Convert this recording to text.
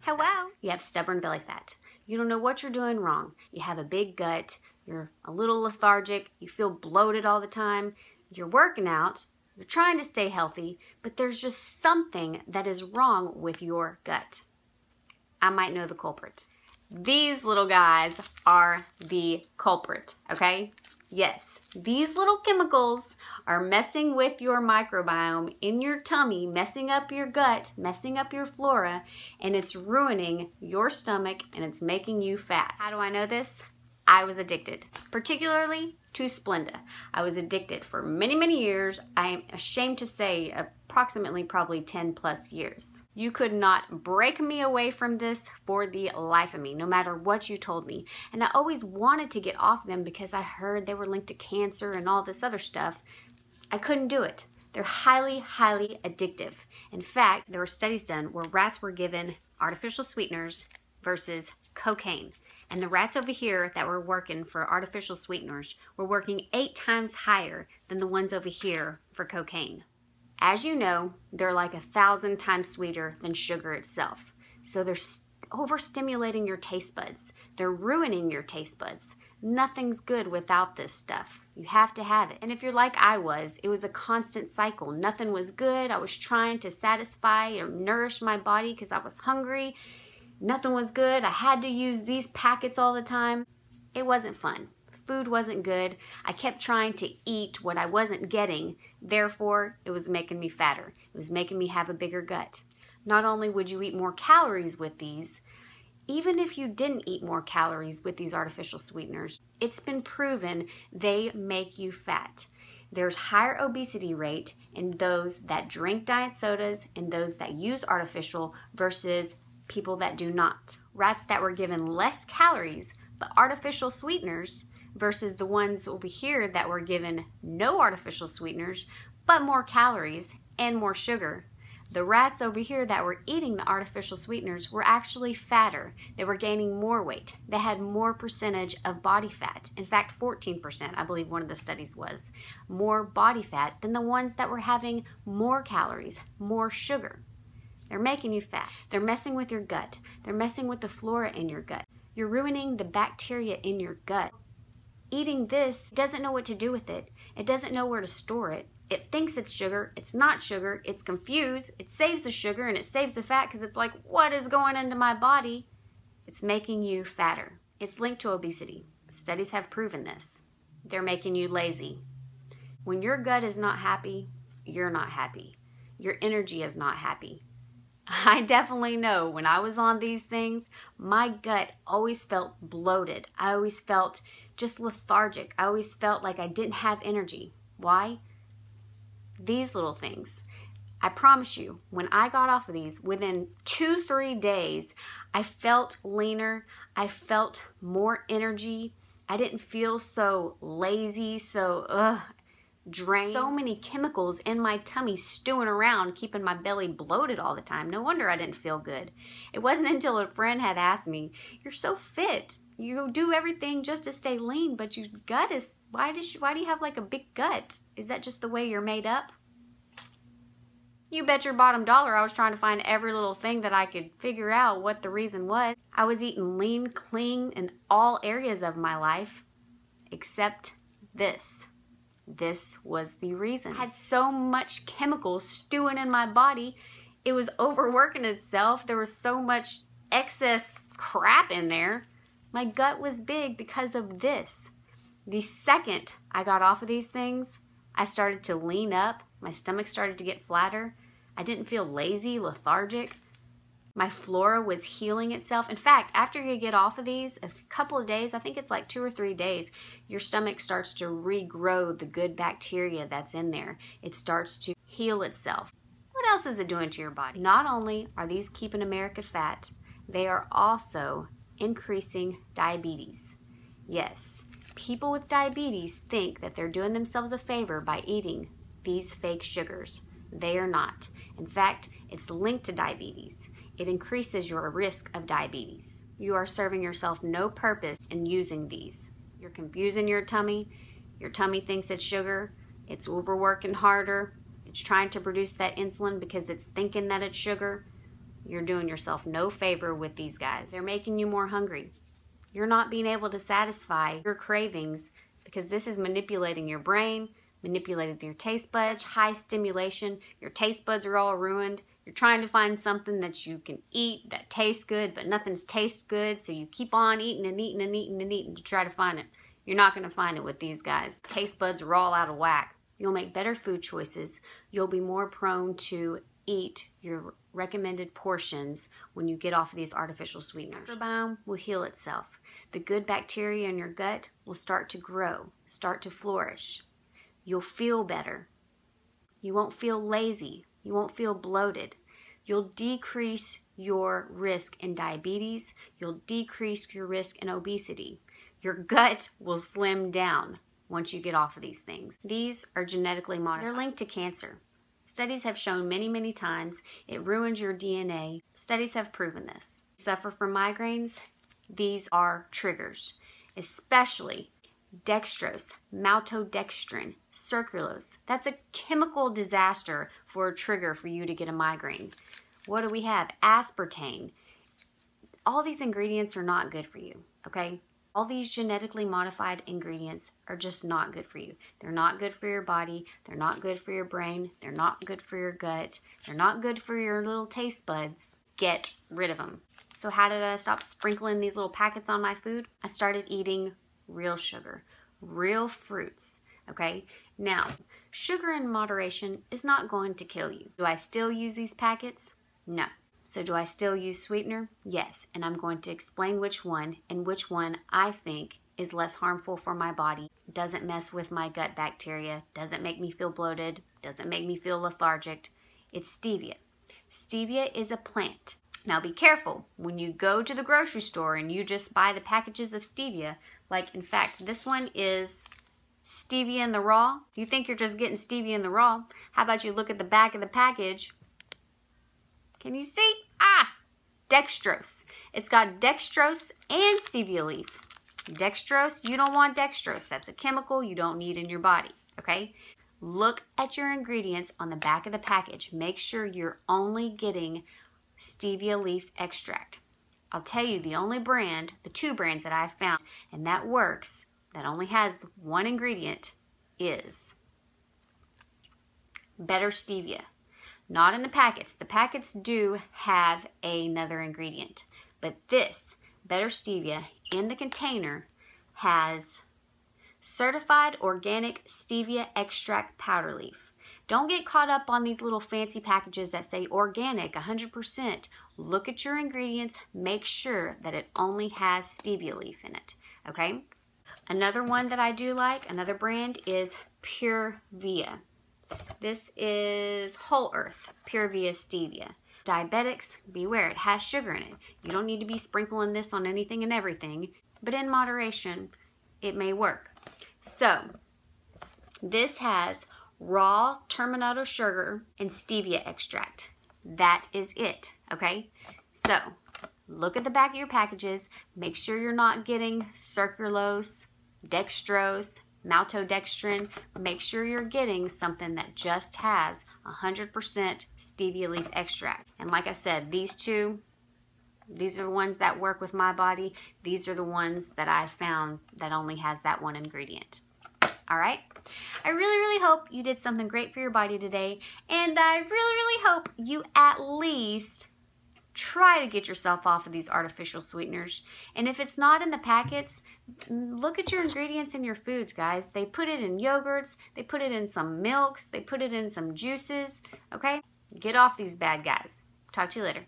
Hello. You have stubborn belly fat. You don't know what you're doing wrong. You have a big gut. You're a little lethargic. You feel bloated all the time. You're working out. You're trying to stay healthy, but there's just something that is wrong with your gut. I might know the culprit. These little guys are the culprit, okay? Yes, these little chemicals are messing with your microbiome in your tummy, messing up your gut, messing up your flora, and it's ruining your stomach and it's making you fat. How do I know this? I was addicted, particularly to Splenda. I was addicted for many, many years. I am ashamed to say approximately probably 10 plus years. You could not break me away from this for the life of me, no matter what you told me. And I always wanted to get off them because I heard they were linked to cancer and all this other stuff. I couldn't do it. They're highly, highly addictive. In fact, there were studies done where rats were given artificial sweeteners versus cocaine. And the rats over here that were working for artificial sweeteners were working 8 times higher than the ones over here for cocaine. As you know, they're like 1,000 times sweeter than sugar itself. So they're overstimulating your taste buds. They're ruining your taste buds. Nothing's good without this stuff. You have to have it. And if you're like I was, it was a constant cycle. Nothing was good. I was trying to satisfy or nourish my body because I was hungry. Nothing was good. I had to use these packets all the time. It wasn't fun. Food wasn't good. I kept trying to eat what I wasn't getting. Therefore, it was making me fatter. It was making me have a bigger gut. Not only would you eat more calories with these, even if you didn't eat more calories with these artificial sweeteners, it's been proven they make you fat. There's higher obesity rate in those that drink diet sodas and those that use artificial versus people that do not. Rats that were given less calories but artificial sweeteners versus the ones over here that were given no artificial sweeteners but more calories and more sugar. The rats over here that were eating the artificial sweeteners were actually fatter. They were gaining more weight. They had more percentage of body fat. In fact, 14%, I believe one of the studies was, more body fat than the ones that were having more calories, more sugar. They're making you fat. They're messing with your gut. They're messing with the flora in your gut. You're ruining the bacteria in your gut. Eating this doesn't know what to do with it. It doesn't know where to store it. It thinks it's sugar. It's not sugar. It's confused. It saves the sugar and it saves the fat because it's like, what is going into my body? It's making you fatter. It's linked to obesity. Studies have proven this. They're making you lazy. When your gut is not happy, you're not happy. Your energy is not happy. I definitely know when I was on these things, my gut always felt bloated. I always felt just lethargic. I always felt like I didn't have energy. Why? These little things. I promise you, when I got off of these, within 2-3 days, I felt leaner. I felt more energy. I didn't feel so lazy, so drained. So many chemicals in my tummy stewing around, keeping my belly bloated all the time. No wonder I didn't feel good. It wasn't until a friend had asked me, "You're so fit. You do everything just to stay lean, but your gut is, why do you have like a big gut? Is that just the way you're made up?" You bet your bottom dollar I was trying to find every little thing that I could figure out what the reason was. I was eating lean, clean in all areas of my life, except this. This was the reason. I had so much chemicals stewing in my body. It was overworking itself. There was so much excess crap in there. My gut was big because of this. The second I got off of these things, I started to lean up. My stomach started to get flatter. I didn't feel lazy, lethargic. My flora was healing itself. In fact, after you get off of these, a couple of days, I think it's like 2 or 3 days, your stomach starts to regrow the good bacteria that's in there. It starts to heal itself. What else is it doing to your body? Not only are these keeping America fat, they are also increasing diabetes. Yes, people with diabetes think that they're doing themselves a favor by eating these fake sugars. They are not. In fact, it's linked to diabetes. It increases your risk of diabetes. You are serving yourself no purpose in using these. You're confusing your tummy. Your tummy thinks it's sugar. It's overworking harder. It's trying to produce that insulin because it's thinking that it's sugar. you're doing yourself no favor with these guys. They're making you more hungry. You're not being able to satisfy your cravings because this is manipulating your brain, manipulating your taste buds, high stimulation. Your taste buds are all ruined. You're trying to find something that you can eat that tastes good, but nothing's tastes good, so you keep on eating and eating and eating and eating to try to find it. You're not going to find it with these guys. Taste buds are all out of whack. You'll make better food choices. You'll be more prone to eat your recommended portions when you get off of these artificial sweeteners. Your microbiome will heal itself. The good bacteria in your gut will start to grow, start to flourish. You'll feel better. You won't feel lazy. You won't feel bloated. You'll decrease your risk in diabetes. You'll decrease your risk in obesity. Your gut will slim down once you get off of these things. These are genetically modified. They're linked to cancer. Studies have shown many, many times it ruins your DNA. Studies have proven this. You suffer from migraines? These are triggers, especially dextrose, maltodextrin, sucralose. That's a chemical disaster for a trigger for you to get a migraine. What do we have? Aspartame. All these ingredients are not good for you, okay? All these genetically modified ingredients are just not good for you. They're not good for your body. They're not good for your brain. They're not good for your gut. They're not good for your little taste buds. Get rid of them. So how did I stop sprinkling these little packets on my food? I started eating real sugar, real fruits, okay? Now, sugar in moderation is not going to kill you. Do I still use these packets? No. So do I still use sweetener? Yes, and I'm going to explain which one and which one I think is less harmful for my body, doesn't mess with my gut bacteria, doesn't make me feel bloated, doesn't make me feel lethargic. It's stevia. Stevia is a plant. Now be careful when you go to the grocery store and you just buy the packages of stevia. Like, in fact, this one is stevia in the raw. You think you're just getting stevia in the raw. How about you look at the back of the package? Can you see? Dextrose. It's got dextrose and stevia leaf. Dextrose, you don't want dextrose. That's a chemical you don't need in your body, okay? Look at your ingredients on the back of the package. Make sure you're only getting stevia leaf extract. I'll tell you the only brand, the two brands that I've found, and that works, that only has one ingredient, is Better Stevia. Not in the packets. The packets do have another ingredient, but this Better Stevia in the container has certified organic stevia extract powder leaf. Don't get caught up on these little fancy packages that say organic 100%. Look at your ingredients. Make sure that it only has stevia leaf in it, okay? Another one that I do like, another brand, is Pure Via. This is Whole Earth Pure Via Stevia. Diabetics, beware, it has sugar in it. You don't need to be sprinkling this on anything and everything, but in moderation, it may work. So, this has raw terminato sugar and stevia extract. That is it, okay? So, look at the back of your packages. Make sure you're not getting sucralose, dextrose, maltodextrin. Make sure you're getting something that just has 100% stevia leaf extract. And like I said, these two, these are the ones that work with my body. These are the ones that I found that only has that one ingredient. All right? I really hope you did something great for your body today, and I really hope you at least try to get yourself off of these artificial sweeteners. And if it's not in the packets, look at your ingredients in your foods, guys. They put it in yogurts, they put it in some milks, they put it in some juices, okay? Get off these bad guys. Talk to you later.